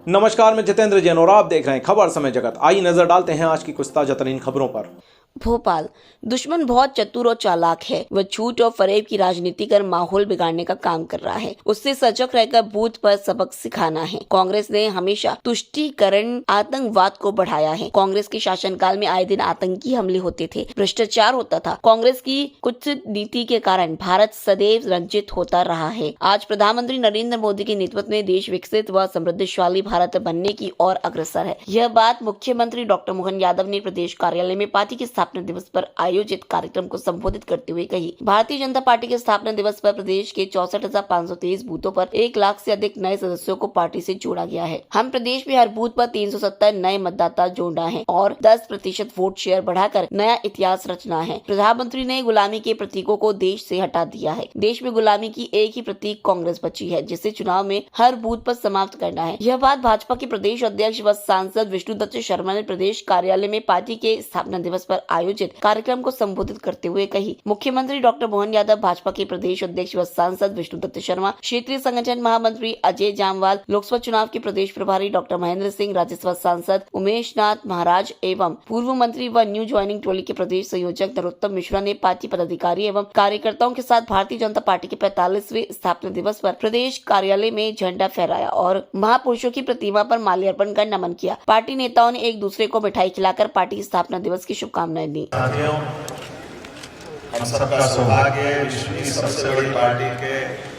नमस्कार, मैं जितेंद्र जैन और आप देख रहे हैं खबर समय जगत। आइए नजर डालते हैं आज की कुछ ताजा तरीन खबरों पर। भोपाल। दुश्मन बहुत चतुर और चालाक है। वह झूठ और फरेब की राजनीति कर माहौल बिगाड़ने का काम कर रहा है। उससे सजग रहकर बूथ पर सबक सिखाना है। कांग्रेस ने हमेशा तुष्टीकरण आतंकवाद को बढ़ाया है। कांग्रेस के शासनकाल में आए दिन आतंकी हमले होते थे, भ्रष्टाचार होता था। कांग्रेस की कुछ नीति के कारण भारत सदैव रंजित होता रहा है। आज प्रधानमंत्री नरेंद्र मोदी के नेतृत्व में देश विकसित व समृद्धशाली भारत बनने की ओर अग्रसर है। यह बात मुख्यमंत्री डॉक्टर मोहन यादव ने प्रदेश कार्यालय में पार्टी की स्थापना दिवस पर आयोजित कार्यक्रम को संबोधित करते हुए कही। भारतीय जनता पार्टी के स्थापना दिवस पर प्रदेश के 64,523 बूथों पर 1 लाख से अधिक नए सदस्यों को पार्टी से जोड़ा गया है। हम प्रदेश में हर बूथ पर 370 नए मतदाता जोड़ा है और 10% वोट शेयर बढ़ाकर नया इतिहास रचना है। प्रधानमंत्री ने गुलामी के प्रतीकों को देश से हटा दिया है। देश में गुलामी की एक ही प्रतीक कांग्रेस बची है, जिसे चुनाव में हर बूथ पर समाप्त करना है। यह बात भाजपा के प्रदेश अध्यक्ष व सांसद विष्णुदत्त शर्मा ने प्रदेश कार्यालय में पार्टी के स्थापना दिवस पर आयोजित कार्यक्रम को संबोधित करते हुए कही। मुख्यमंत्री डॉक्टर मोहन यादव, भाजपा के प्रदेश अध्यक्ष व सांसद विष्णुदत्त शर्मा, क्षेत्रीय संगठन महामंत्री अजय जामवाल, लोकसभा चुनाव के प्रदेश प्रभारी डॉक्टर महेंद्र सिंह, राज्यसभा सांसद उमेश नाथ महाराज एवं पूर्व मंत्री व न्यू ज्वाइनिंग टोली के प्रदेश संयोजक नरोत्तम मिश्रा ने पार्टी पदाधिकारी एवं कार्यकर्ताओं के साथ भारतीय जनता पार्टी के 45वें स्थापना दिवस पर प्रदेश कार्यालय में झंडा फहराया और महापुरुषों की प्रतिमा पर माल्यार्पण कर नमन किया। पार्टी नेताओं ने एक दूसरे को मिठाई खिलाकर पार्टी की स्थापना दिवस की शुभकामनाएं दी। हम सबका सौभाग्य विश्व की सबसे बड़ी पार्टी के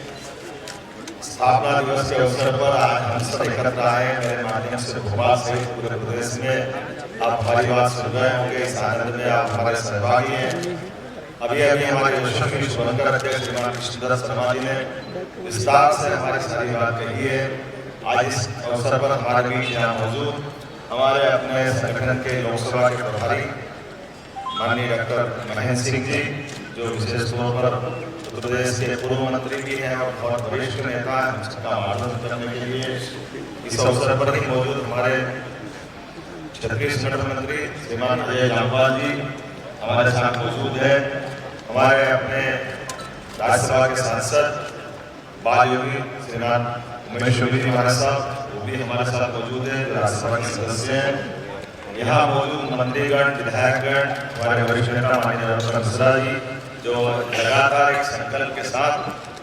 स्थापना दिवस के अवसर पर आज हम सब एकत्र आए। मेरे माध्यम से भोपाल सहित पूरे प्रदेश में आप हमारी बात सुन रहे होंगे। इस आनंद में आप हमारे सहभागी हैं। अभी हमारे यशस्वी शुभंकर अध्यक्ष श्रीमान विष्णुदत्त शर्मा जी ने विस्तार से हमारी सारी बात कही है। आज इस अवसर पर हमारे बीच यहाँ मौजूद हमारे अपने संगठन के लोकसभा के प्रभारी माननीय डॉक्टर महेंद्र सिंह जी, जो विशेष तौर पर उत्तर प्रदेश के पूर्व मंत्री भी हैं और बहुत वरिष्ठ नेता हैं, उसका मार्गदर्शन करने के लिए इस अवसर पर ही मौजूद हमारे क्षेत्रीय संगठन मंत्री श्रीमान अजय जामवाल जी हमारे साथ मौजूद है। हमारे अपने राज्यसभा के सांसद बाल योगी श्रीमान उमेश योगी जी महाराज साहब, वो भी हमारे साथ मौजूद है, राज्यसभा के सदस्य हैं। यहाँ मौजूद मंत्रीगण, विधायकगण, हमारे वरिष्ठ नेता माननीय नरोत्तम मिश्रा जी, जो लगातार एक संकल्प के साथ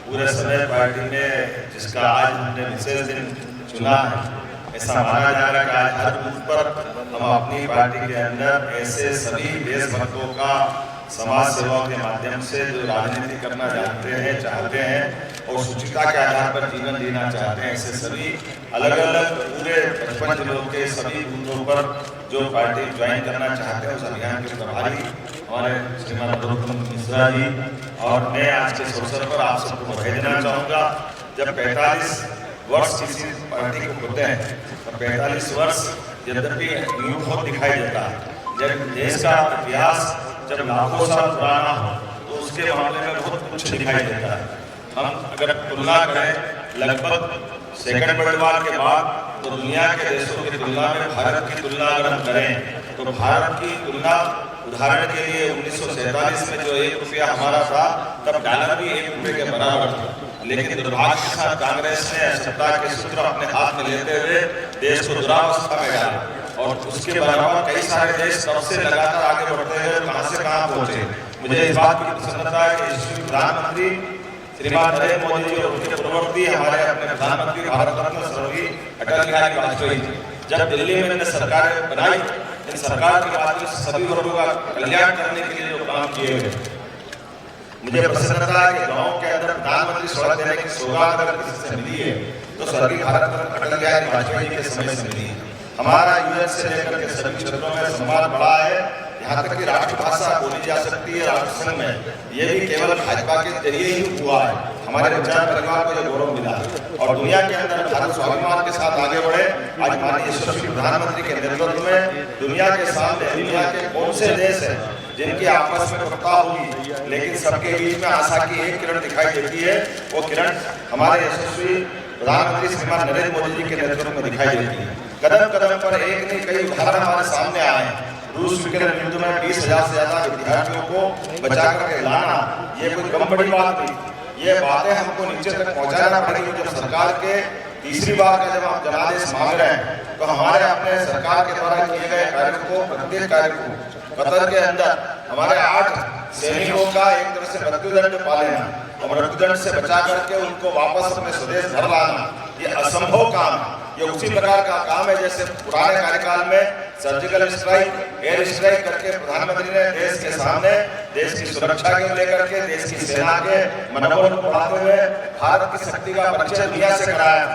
पूरे समय पार्टी में, जिसका आज हमने विशेष दिन चुना है, ऐसा माना जा रहा है कि आज हर बूथ पर हम अपनी पार्टी के अंदर ऐसे सभी देशभक्तों का समाज सेवा के माध्यम से जो राजनीति करना जानते हैं, चाहते हैं और शुचिता के आधार पर जीवन जीना चाहते हैं, ऐसे सभी अलग अलग पूरे 55 जिलों के सभी बूथों पर जो पार्टी ज्वाइन करना चाहते हैं, उस अभियान के प्रभारी हमारे श्रीमान नरोत्तम मिश्रा जी। और मैं आज के अवसर पर आप सबको बधाई देना चाहूँगा। जब 45 वर्ष किसी पार्टी को होते हैं तो 45 वर्ष यद्यपि यूं बहुत दिखाई देता है, जब देश का इतिहास जब लाखों साल पुराना हो तो उसके मामले में बहुत कुछ दिखाई देता है। हम अगर तुलना करें लगभग सेकंड वर्ल्ड वॉर के बाद तो दुनिया के देशों की तुलना में भारत की तुलना अगर हम करें तो भारत की तुलना, उदाहरण के लिए 1947 में जो 1 रुपया हमारा था, तब डॉलर भी 1 रुपये के बराबर था। लेकिन दुर्भाग्य के साथ कांग्रेस ने सत्ता के सूत्र अपने हाथ में लेते हुए देश को दुरावस्था में डाला और उसके अलावा कई सारे देश तब से लगातार आगे बढ़ते हैं, कहां से कहां पहुंचे। मुझे इस बात की प्रसन्नता है कि यशस्वी प्रधानमंत्री श्रीमान नरेंद्र मोदी जी और उनके पूर्ववर्ती हमारे अपने प्रधानमंत्री भारत रत्न स्वर्गीय अटल बिहारी वाजपेयी जी, जब दिल्ली में इन्होंने सरकार बनाई, इन सरकार के माध्यम से सभी वर्गों का कल्याण करने के लिए जो काम किए हुए, मुझे प्रसन्नता है कि गाँव के अंदर प्रधानमंत्री सड़क देने की सौगात अगर किसी से मिली है तो स्वर्गीय भारत रत्न अटल बिहारी वाजपेयी जी के समय से मिली है। हमारा यूएस से लेकर के सभी क्षेत्रों में सम्मान बढ़ा है। यहाँ तक कि राष्ट्रभाषा बोली जा सकती है राष्ट्रसंघ में, ये भी केवल भाजपा के जरिए ही हुआ है। हमारे विचार परिवार को जो गौरव मिला और दुनिया के अंदर भारत स्वाभिमान के साथ आगे बढ़े। आज माननीय यशस्वी प्रधानमंत्री के नेतृत्व में दुनिया के सामने दुनिया के कौन से देश हैं जिनकी आपस में सत्ता होगी, लेकिन सबके बीच में आशा की एक किरण दिखाई देती है। वो किरण हमारे यशस्वी प्रधानमंत्री श्रीमान नरेंद्र मोदी जी के नेतृत्व में दिखाई देती है। कदम कदम पर एक नहीं कई उदाहरण हमारे सामने आए। रूस यूक्रेन युद्ध में 20,000 से ज्यादा विद्यार्थियों को बचा करके लाना, ये कोई कम बड़ी बात नहीं। ये बातें हमको नीचे तक पहुंचाना पड़ेगी। जब सरकार के तीसरी बार का जब आप जनादेश मांग रहे हैं तो हमारे अपने सरकार के द्वारा किए गए कार्य को, प्रत्येक कार्य को कतर के अंदर हमारे 8 सैनिकों का एक तरह से मृत्युदंड पा लेना और मृत्युदंड से बचा करके उनको वापस अपने स्वदेश घर लाना, ये असंभव काम है। ये उसी प्रकार का काम है जैसे पुराने कार्यकाल में सर्जिकल स्ट्राइक, एयर स्ट्राइक करके प्रधानमंत्री ने देश के सामने देश की सुरक्षा को लेकर के, देश की सेना के मनोबल को बढ़ाते हुए भारत की शक्ति का परिचय दुनिया से कराया।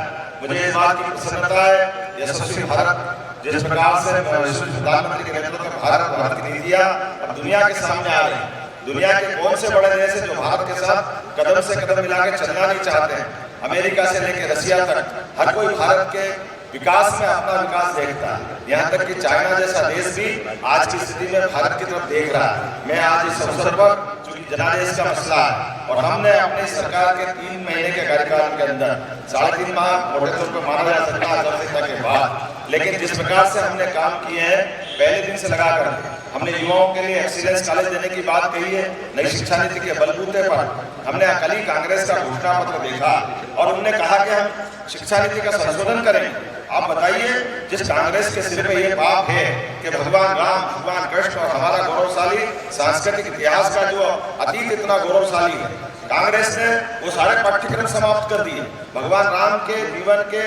मुझे इस बात की प्रसन्नता है, यशस्वी भारत जिस प्रकार से प्रधानमंत्री के नेतृत्व में भारत की नीतियां अब दुनिया के सामने आ रही है। दुनिया के कौन से बड़े देश है जो भारत के साथ कदम से कदम मिला के चलना नहीं चाहते हैं। अमेरिका से लेकर रसिया तक हर कोई भारत के विकास में अपना विकास देखता है। यहाँ तक कि चाइना जैसा देश भी आज की स्थिति में भारत की तरफ देख रहा है। मैं आज इस अवसर पर, चूंकि जनादेश का मसला है और हमने अपनी सरकार के 3 महीने के कार्यकाल के अंदर 3.5 माह मोटे तौर पर माना जा सकता है आचार के बाद, लेकिन जिस प्रकार से हमने काम किए हैं पहले दिन से लगा कर हमने युवाओं के लिए एक्सीलेंस कॉलेज देने की बात कही है। नई शिक्षा नीति के बलबूते पर हमने कल ही कांग्रेस का घोषणा पत्र देखा और उन्होंने कहा कि हम शिक्षा नीति का संशोधन करेंगे। आप बताइए, जिस कांग्रेस के सिर पे ये पाप है कि भगवान राम, भगवान कृष्ण और हमारा गौरवशाली सांस्कृतिक इतिहास का जो अतीत इतना गौरवशाली है, कांग्रेस ने वो सारे पाठ्यक्रम समाप्त कर दिए। भगवान राम के जीवन के,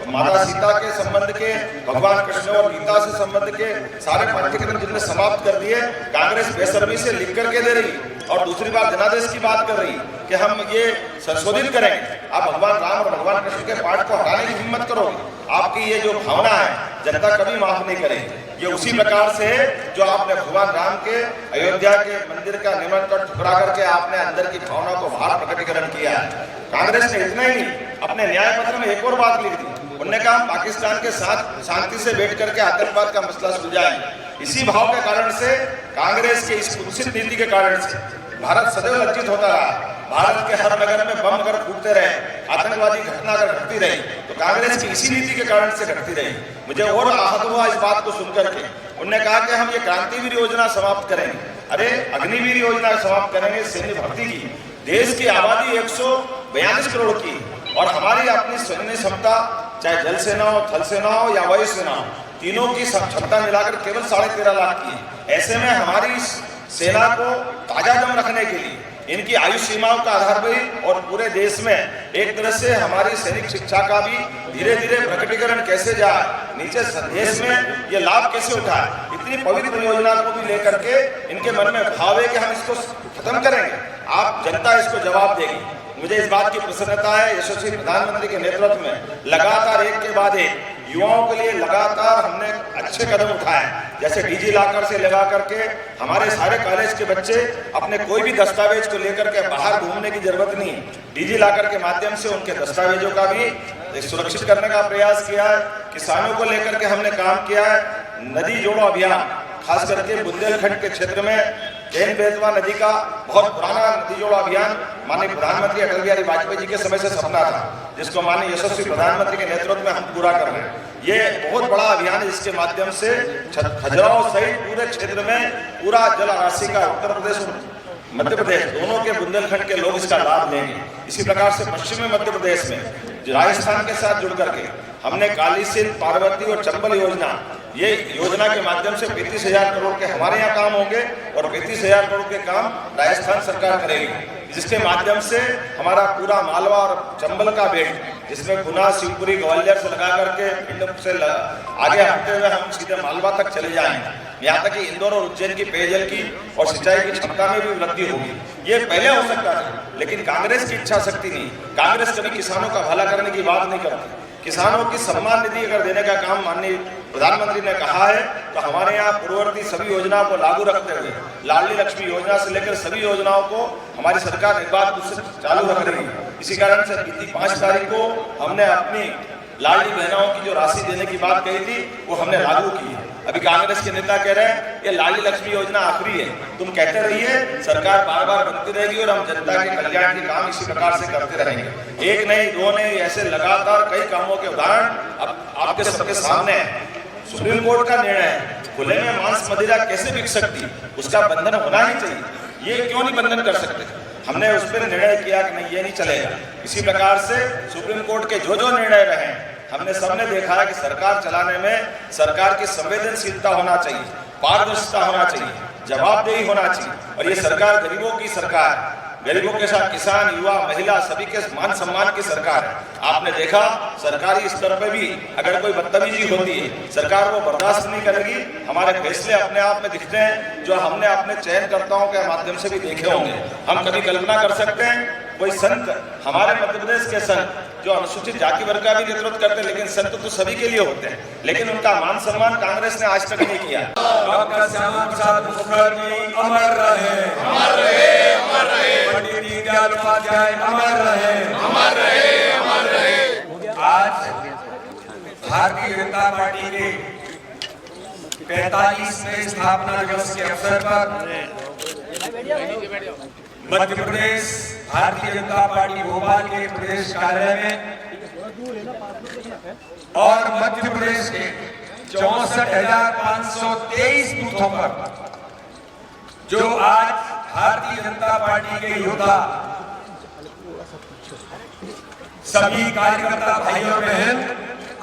माता सीता के संबंध के, भगवान कृष्ण और गीता से संबंध के सारे पाठ्यक्रम जिनने समाप्त कर दिए, कांग्रेस बेशर्मी से लिख करके दे रही और दूसरी बार जनादेश की बात कर रही कि हम ये संशोधित करेंगे। आप भगवान राम और भगवान कृष्ण के पाठ को हटाने की हिम्मत करोगे। आपकी ये जो भावना है जनता कभी माफ नहीं करेगी। ये उसी प्रकार से है जो आपने भगवान राम के अयोध्या के मंदिर का निर्माण कर ठुकरा करके आपने अंदर की भावना को बाहर प्रकटीकरण किया है। कांग्रेस ने इतना ही नहीं, अपने न्याय पत्र में एक और बात लिख दी। उन्होंने कहा पाकिस्तान के साथ शांति से बैठ करके आतंकवाद का मसला सुलझाएंगे। इसी भाव के कारण से, कांग्रेस के इस कुत्सित नीति के कारण से भारत सदैव लज्जित होता रहा। भारत के हर नगर में बम कर फूटते रहे, आतंकवादी घटना अगर घटती रही तो कांग्रेस की इसी नीति के कारण से घटती रही। मुझे और आहत हुआ इस बात को सुनकर के। उन्होंने कहा कि हम ये क्रांतिवीर योजना समाप्त करेंगे। अरे अग्निवीर योजना समाप्त करेंगे, सैन्य भर्ती की। देश की आबादी 142 करोड़ की और हमारी अपनी सैन्य क्षमता, चाहे जल सेना हो, थल सेना हो या वायु सेना हो, तीनों की क्षमता मिलाकर केवल 13.5 लाख की है। ऐसे में हमारी सेना को ताजा दम रखने के लिए इनकी आयु सीमाओं का आधार भी और पूरे देश में एक तरह से हमारी सैनिक शिक्षा का भी धीरे धीरे प्रकटीकरण कैसे जाए, नीचे देश में ये लाभ कैसे उठाए, इतनी पवित्र योजना को भी लेकर के इनके मन में भाव है कि हम इसको खत्म करेंगे। आप जनता इसको जवाब देगी। मुझे इस बात की प्रसन्नता है, यशस्वी प्रधानमंत्री के नेतृत्व में लगातार एक के बाद एक युवाओं के लिए लगातार हमने अच्छे कदम उठाए। जैसे डिजी लॉकर से लगा करके हमारे सारे कॉलेज के बच्चे अपने कोई भी दस्तावेज को लेकर के बाहर घूमने की जरूरत नहीं है। डिजी लॉकर के माध्यम से उनके दस्तावेजों का भी सुरक्षित करने का प्रयास किया है। किसानों को लेकर के हमने काम किया है। नदी जोड़ो अभियान, खास करके बुंदेलखंड के क्षेत्र में केन बेतवा नदी का बहुत पुराना नदी जोड़ो अभियान माननीय प्रधानमंत्री अटल बिहारी वाजपेयी जी के समय से सपना था, जिसको माननीय यशस्वी प्रधानमंत्री के नेतृत्व में हम पूरा कर रहे हैं। ये बहुत बड़ा अभियान है जिसके माध्यम से खजुराहो सहित पूरे क्षेत्र में पूरा जल राशि का उत्तर प्रदेश और मध्य प्रदेश दोनों के बुंदेलखंड के लोग इसका लाभ लेंगे। इसी प्रकार से पश्चिमी मध्य प्रदेश में राजस्थान के साथ जुड़ करके हमने काली सिंध, पार्वती और चंबल योजना, ये योजना के माध्यम से 35,000 करोड़ के हमारे यहाँ काम होंगे और 35,000 करोड़ के काम राजस्थान सरकार करेगी, जिसके माध्यम से हमारा पूरा मालवा और चंबल का बेल्ट, जिसमें गुना, शिवपुरी, ग्वालियर से लगा करके भिंड से आगे हटते हुए हम सीधे मालवा तक चले जाएंगे। यहाँ तक कि इंदौर और उज्जैन की पेयजल की और सिंचाई की क्षमता में भी वृद्धि होगी। ये पहले हो सकता था, लेकिन कांग्रेस की इच्छा शक्ति नहीं। कांग्रेस कभी किसानों का भला करने की बात नहीं करती। किसानों की सम्मान निधि अगर देने का काम माननीय प्रधानमंत्री ने कहा है तो हमारे यहाँ पूर्ववर्ती सभी योजनाओं को लागू रखते हुए लाडली लक्ष्मी योजना से लेकर सभी योजनाओं को हमारी सरकार एक बार चालू रख रही है। इसी कारण से बीती 5 तारीख को हमने अपनी लाडली बहनों की जो राशि देने की बात कही थी वो हमने लागू की है। अभी कांग्रेस के नेता कह रहे हैं ये लाडली लक्ष्मी योजना आखिरी है। तुम कहते रहिए, सरकार बार बार बनती रहेगी और हम जनता के कल्याण के काम इसी प्रकार से करते रहेंगे। एक नहीं, दो नहीं, ऐसे लगातार कई कामों के उदाहरण अब आपके सबके सामने है। सुप्रीम कोर्ट का निर्णय है, खुले में मांस मदिरा कैसे बिक सकती, उसका बंधन होना ही चाहिए। ये क्यों नहीं बंधन कर सकते? हमने उस पर निर्णय किया कि नहीं, ये नहीं चलेगा। इसी प्रकार से सुप्रीम कोर्ट के जो जो निर्णय रहे, हमने सबने देखा है कि सरकार चलाने में सरकार की संवेदनशीलता होना चाहिए, पारदर्शिता होना चाहिए, जवाबदेही होना चाहिए। और ये सरकार गरीबों की सरकार है, गरीबों के साथ किसान, युवा, महिला सभी के मान सम्मान की सरकार है। आपने देखा सरकारी स्तर पे भी अगर कोई बदतमीजी होती है, सरकार वो बर्दाश्त नहीं करेगी। हमारे फैसले अपने आप में दिखते हैं, जो हमने अपने चयनकर्ताओं के माध्यम से भी देखे होंगे। हम कभी कल्पना कर सकते हैं कोई संत, हमारे मध्य प्रदेश के संत जो अनुसूचित जाति वर्ग का भी नेतृत्व करते हैं, लेकिन संत तो सभी के लिए होते हैं, लेकिन उनका मान सम्मान कांग्रेस ने आज तक नहीं किया। डॉक्टर श्यामा प्रसाद मुखर्जी अमर रहे, अमर रहे, अमर रहे। पंडित दीनदयाल उपाध्याय अमर रहे, अमर रहे, अमर रहे। आज भारतीय जनता पार्टी के 45वें स्थापना दिवस के अवसर पर मध्य प्रदेश भारतीय जनता पार्टी भोपाल के प्रदेश कार्यालय में और मध्य प्रदेश के 64,523 बूथों पर जो आज भारतीय जनता पार्टी के योद्धा सभी कार्यकर्ता भाई और बहन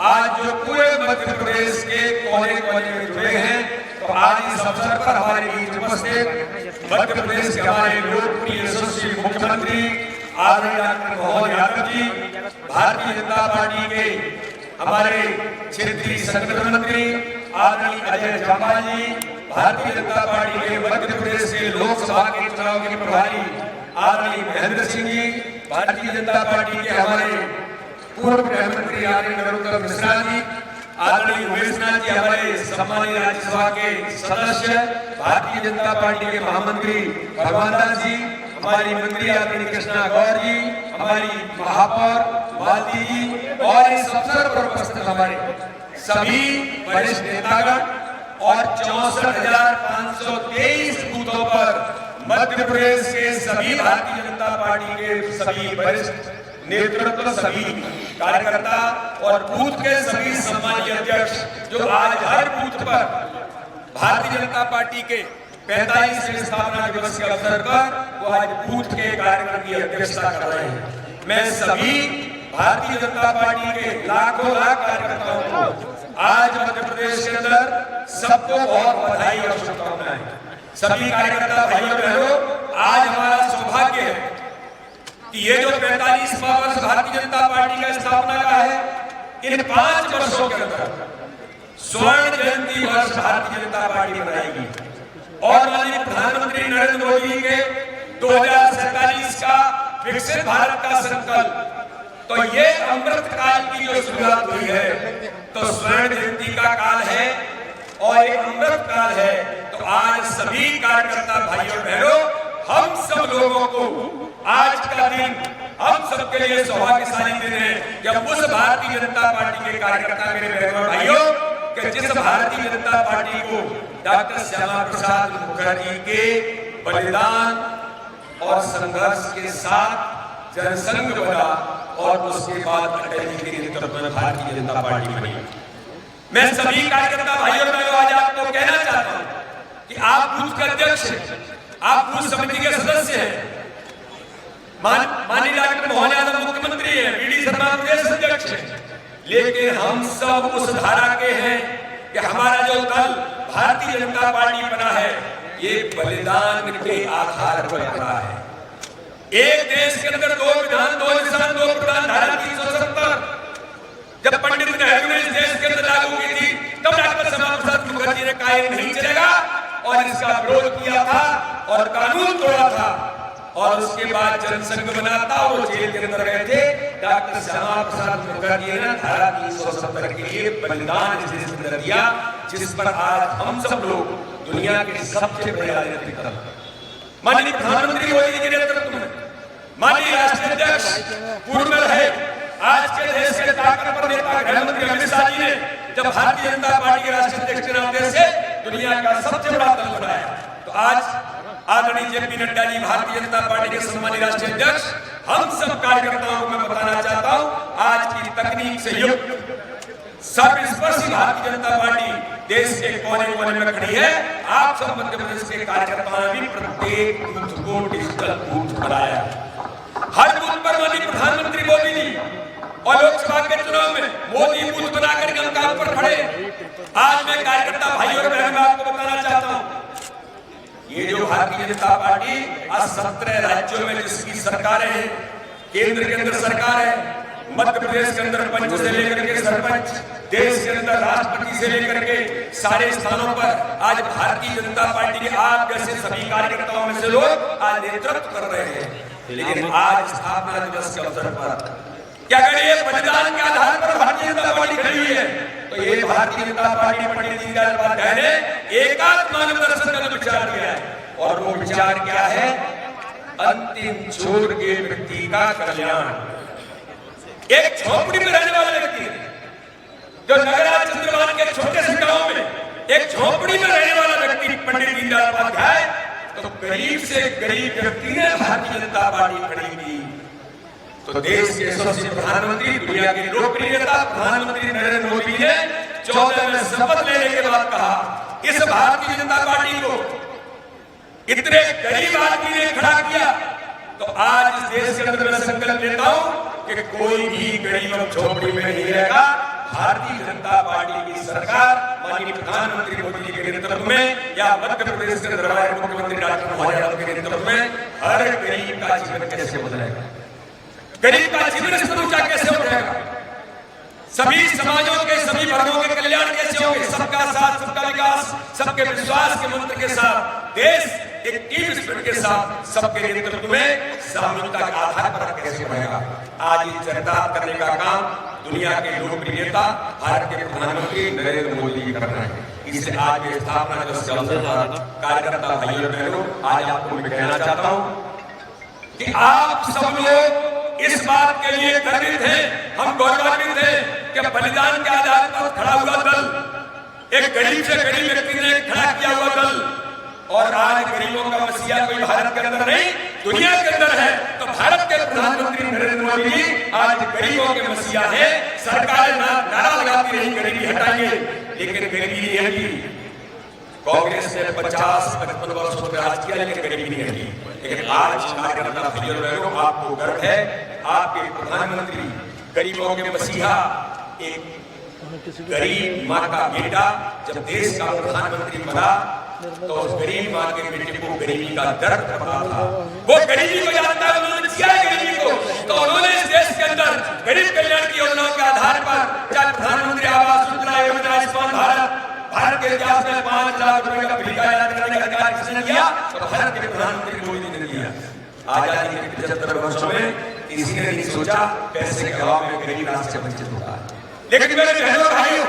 आज जो पूरे मध्य प्रदेश के कोने कोने में जुड़े हैं, तो आज इस अवसर पर हमारे बीच उपस्थित मध्य प्रदेश के हमारे लोकप्रिय यशस्वी मुख्यमंत्री आदरणीय डॉक्टर मोहन यादव जी, भारतीय जनता पार्टी के हमारे क्षेत्रीय संगठन मंत्री आदरणीय अजय जांबाल जी, भारतीय जनता पार्टी के मध्य प्रदेश के लोकसभा के चुनाव के प्रभारी आदरणीय महेंद्र सिंह जी, भारतीय जनता पार्टी के हमारे पूर्व गृह मंत्री आदरणीय नरोत्तम मिश्रा जी, आदरणीय उमेश नाथ जी हमारे सम्मानित राज्यसभा के सदस्य, भारतीय जनता पार्टी के महामंत्री भगवान दास जी, हमारी मंत्री आदरणीय कृष्णा गौर जी, हमारी महापौर मालती जी और इस अवसर पर उपस्थित हमारे सभी वरिष्ठ नेतागण और 64,523 बूथों पर मध्य प्रदेश के सभी भारतीय जनता पार्टी के सभी वरिष्ठ नेतृत्व, सभी कार्यकर्ता और बूथ के सभी सम्मानीय अध्यक्ष जो आज हर बूथ पर भारतीय जनता पार्टी के 45वें स्थापना दिवस के अवसर पर वो आज बूथ के कार्यक्रम की अध्यक्षता कर रहे हैं। मैं सभी भारतीय जनता पार्टी के लाखों लाख कार्यकर्ताओं को आज मध्य प्रदेश के अंदर सबको बहुत बधाई और शुभकामनाएं। सभी कार्यकर्ता भाइयों बहनों, आज हमारा सौभाग्य है कि ये जो 45वां वर्ष भारतीय जनता पार्टी का स्थापना का है, इन 5 वर्षों के अंदर स्वर्ण जयंती वर्ष भारतीय जनता पार्टी मनाएगी और माननीय प्रधानमंत्री नरेंद्र मोदी के 2047 का विकसित भारत का संकल्प, तो ये अमृत काल की जो शुरुआत हुई है, तो स्वर्ण जयंती का काल है और ये अमृत काल है। तो आज सभी कार्यकर्ता भाइयों बहनों, हम सब लोगों को आज का दिन हम सबके लिए सौभाग्यशाली दिन है कि हम उस भारतीय जनता पार्टी के कार्यकर्ता मेरे बहनों और भाइयों कि जिस भारतीय जनता पार्टी को डॉक्टर श्यामा प्रसाद मुखर्जी के बलिदान और संघर्ष के साथ जनसंघ बना और उसके बाद अटल जी के नेतृत्व में भारतीय जनता पार्टी बनी। मैं सभी कार्यकर्ता भाइयों बहनों आज आपको कहना चाहता हूं कि आप बूथ के अध्यक्ष हैं, आप बूथ समिति के सदस्य हैं, माननीय डॉक्टर मोहन यादव मुख्यमंत्री है, बीडी शर्मा प्रदेश अध्यक्ष है, लेकिन हम सब उस धारा के हैं कि हमारा जो दल भारतीय जनता पार्टी बना है, ये बलिदान के आधार पर बना है। एक देश के अंदर 2 विधान 2 निशान 2 प्रधान धारा 370 जब पंडित नेहरू ने इस देश के अंदर लागू की थी, तब डॉक्टर श्यामा प्रसाद मुखर्जी ने कहा ये नहीं चलेगा और इसका विरोध किया था और कानून तोड़ा था और उसके बाद जनसंघ बना था और जेल के अंदर गए थे। डॉक्टर श्यामा प्रसाद मुखर्जी ने धारा 370 के लिए बलिदान इस देश के अंदर दिया, जिस पर आज हम सब लोग दुनिया के सबसे बड़े राजनीतिक माननीय प्रधानमंत्री मोदी जी के नेतृत्व में, माननीय राष्ट्रीय अध्यक्ष पूर्व में रहे, आज के देश के ताकतवर नेता गृह मंत्री अमित शाह जी ने जब भारतीय जनता पार्टी के राष्ट्रीय अध्यक्ष के नाते से दुनिया का सबसे बड़ा दल बनाया, तो आज आदरणीय जेपी नड्डा जी भारतीय जनता पार्टी के सम्मानित राष्ट्रीय अध्यक्ष, हम सब कार्यकर्ताओं को मैं बताना चाहता हूं, आज की तकनीक से युक्त सर्वस्पर्शी भारतीय जनता पार्टी देश के कोने कोने में खड़ी है। आप सब मध्य प्रदेश के कार्यकर्ताओं ने भी प्रत्येक बूथ को डिजिटल बूथ बनाया। हर बूथ पर माननीय प्रधानमंत्री मोदी जी और लोकसभा के चुनाव में मोदी बूथ बनाकर के हम काम पर खड़े। आज मैं कार्यकर्ता भाइयों और बहनों आपको बताना चाहता हूं, ये जो भारतीय जनता पार्टी आज 17 राज्यों में जिसकी सरकारें हैं, केंद्र के अंदर सरकार है, मध्य प्रदेश के अंदर पंच से लेकर के सरपंच, देश के अंदर राष्ट्रपति से लेकर के सारे स्थानों पर आज भारतीय जनता पार्टी के आप जैसे सभी कार्यकर्ताओं में से लोग आज नेतृत्व कर रहे हैं। लेकिन आज स्थापना दिवस के अवसर पर क्या करिए, बलिदान के आधार पर भारतीय जनता पार्टी खड़ी हुई है। तो ये भारतीय जनता पार्टी पंडित दीनदयाल उपाध्याय ने एकात्म मानव दर्शन का विचार किया है, और वो विचार क्या है? अंतिम छोर के व्यक्ति का कल्याण। एक झोपड़ी में रहने वाला व्यक्ति जो नगराज चंद्रवान के छोटे से गांव में एक झोपड़ी में रहने वाला व्यक्ति पंडित दीनदयाल उपाध्याय, तो गरीब से गरीब व्यक्ति ने भारतीय जनता पार्टी खड़ी की। तो देश के यशस्वी प्रधानमंत्री, दुनिया के लोकप्रिय नेता प्रधानमंत्री नरेंद्र मोदी ने 14 में शपथ लेने के बाद कहा, इस भारतीय जनता पार्टी को इतने गरीब आदमी ने खड़ा किया, तो आज इस देश के अंदर मैं संकल्प लेता हूं कि कोई भी गरीब झोपड़ी में नहीं रहेगा। भारतीय जनता पार्टी की सरकार माननीय प्रधानमंत्री मोदी जी के नेतृत्व में या मध्य प्रदेश के अंदर मुख्यमंत्री डॉक्टर मोहन यादव के नेतृत्व में हर गरीब का जीवन कैसे बदलेगा, गरीब का जीवन स्तर ऊंचा कैसे उठेगा, सभी समाजों के सभी वर्गों के कल्याण कैसे होंगे, सबका साथ सबका विकास, सबके विश्वास के मंत्र के साथ देश एक टीम स्पिरिट के साथ सबके नेतृत्व में सामूहिकता के आधार पर कैसे बढ़ेगा। आज ये चर्चा करने का काम दुनिया के लोकप्रिय नेता भारत के प्रधानमंत्री नरेंद्र मोदी जी कर रहे हैं। इसलिए आज के स्थापना दिवस के अवसर पर कार्यकर्ता भाइयों बहनों, आज आपको मैं कहना चाहता हूं कि आप सब लोग इस बात के लिए गर्वित हैं, हम गौरवान्वित हैं कि बलिदान के आधार पर खड़ा हुआ दल, एक गरीब से गरीब व्यक्ति ने खड़ा किया हुआ दल, और आज गरीबों का मसीहा कोई भारत के अंदर नहीं दुनिया के अंदर है, तो भारत के प्रधानमंत्री नरेंद्र मोदी जी आज गरीबों के मसीहा है। सरकार नारा लगाती रही गरीबी हटाएंगे, लेकिन गरीबी नहीं हटी। कांग्रेस ने 50-55 वर्षों तक राज किया, लेकिन गरीबी नहीं हटी। लेकिन आज कार्यकर्ता भाइयों बहनों, आपको गर्व है, आपके प्रधानमंत्री गरीबों के मसीहा, एक गरीब माँ का बेटा जब देश का प्रधानमंत्री बना, तो उस गरीब माँ के बेटे को गरीबी का दर्द पता था। वो गरीबी को जानता है, उन्होंने जिया गरीबी को, तो उन्होंने इस देश के अंदर गरीब कल्याण की योजनाओं के आधार पर, चाहे प्रधानमंत्री आवास योजना, आयुष्मान भारत के इतिहास में 5 लाख रुपए का बिल करने का कार्य किसने किया? तो भारत के प्रधानमंत्री मोदी ने किया। आजादी के 75 वर्षों में किसी ने नहीं सोचा पैसे के अभाव में गरीब राष्ट्र से वंचित होता है। लेकिन मेरे बहनों भाइयों,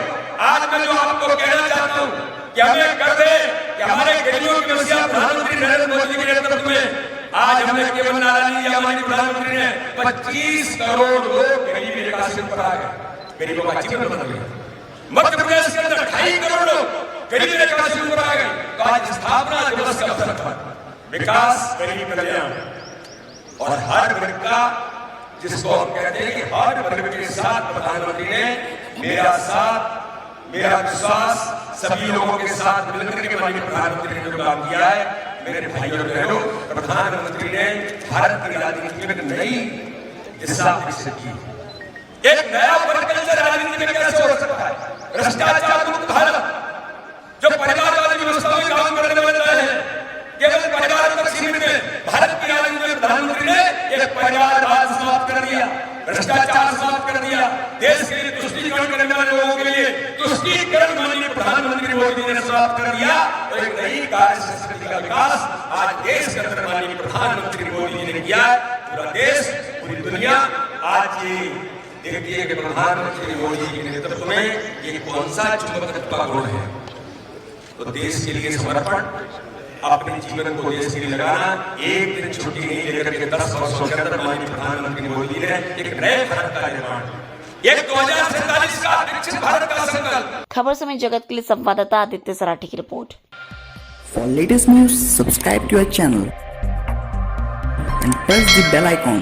आज मैं जो आपको कहना चाहता हूँ कि हमें गर्व है कि हमारे गरीबों की मसीहा प्रधानमंत्री नरेंद्र मोदी के नेतृत्व में आज हमने केवल नारा नहीं दिया, हमारे प्रधानमंत्री ने 25 करोड़ लोग गरीबी रेखा से ऊपर आ गए, गरीबों का जीवन बदल गया। मध्य प्रदेश के अंदर 2.5 करोड़ लोग गरीबी रेखा से ऊपर आ गए। तो आज स्थापना दिवस के अवसर पर विकास, गरीब कल्याण और हर वर्ग का, जिसको हम कहते हैं कि हर वर्ग के साथ प्रधानमंत्री ने मेरा साथ, मेरा विश्वास, सभी लोगों के साथ मिलकर के माननीय प्रधानमंत्री ने जो काम किया है, मेरे भाइयों और बहनों, प्रधानमंत्री ने भारत की राजनीति में एक नई दिशा विकसित की। एक नया वर्ग कल्चर राजनीति में कैसे हो सकता है? भ्रष्टाचार मुक्त भारत, जो परिवारवादी व्यवस्था में काम करने वाला है, केवल परिवार तक सीमित है। भारत की राजनीति में प्रधानमंत्री ने एक परिवारवाद समाप्त कर दिया, भ्रष्टाचार समाप्त कर दिया, देश के लिए तुष्टीकरण करने वाले लोगों के लिए तुष्टीकरण माननीय प्रधानमंत्री मोदी जी ने समाप्त कर दिया। तो एक नई कार्य संस्कृति का विकास आज देश के अंदर माननीय प्रधानमंत्री मोदी जी ने किया है। पूरा देश, पूरी दुनिया आज ये देखती है कि प्रधानमंत्री मोदी जी के नेतृत्व में ये कौन सा चुंबकत्व का गुण है। तो देश के लिए समर्पण, अपने जीवन को देश के लिए लगाना, एक दिन छुट्टी नहीं लेकर के 10 वर्षों के अंदर माननीय प्रधानमंत्री मोदी ने एक नए भारत का निर्माण, एक 2047 का विकसित भारत का संकल्प। खबर समय जगत के लिए संवाददाता आदित्य सराठी की report. For latest news, subscribe to our channel and press the bell icon.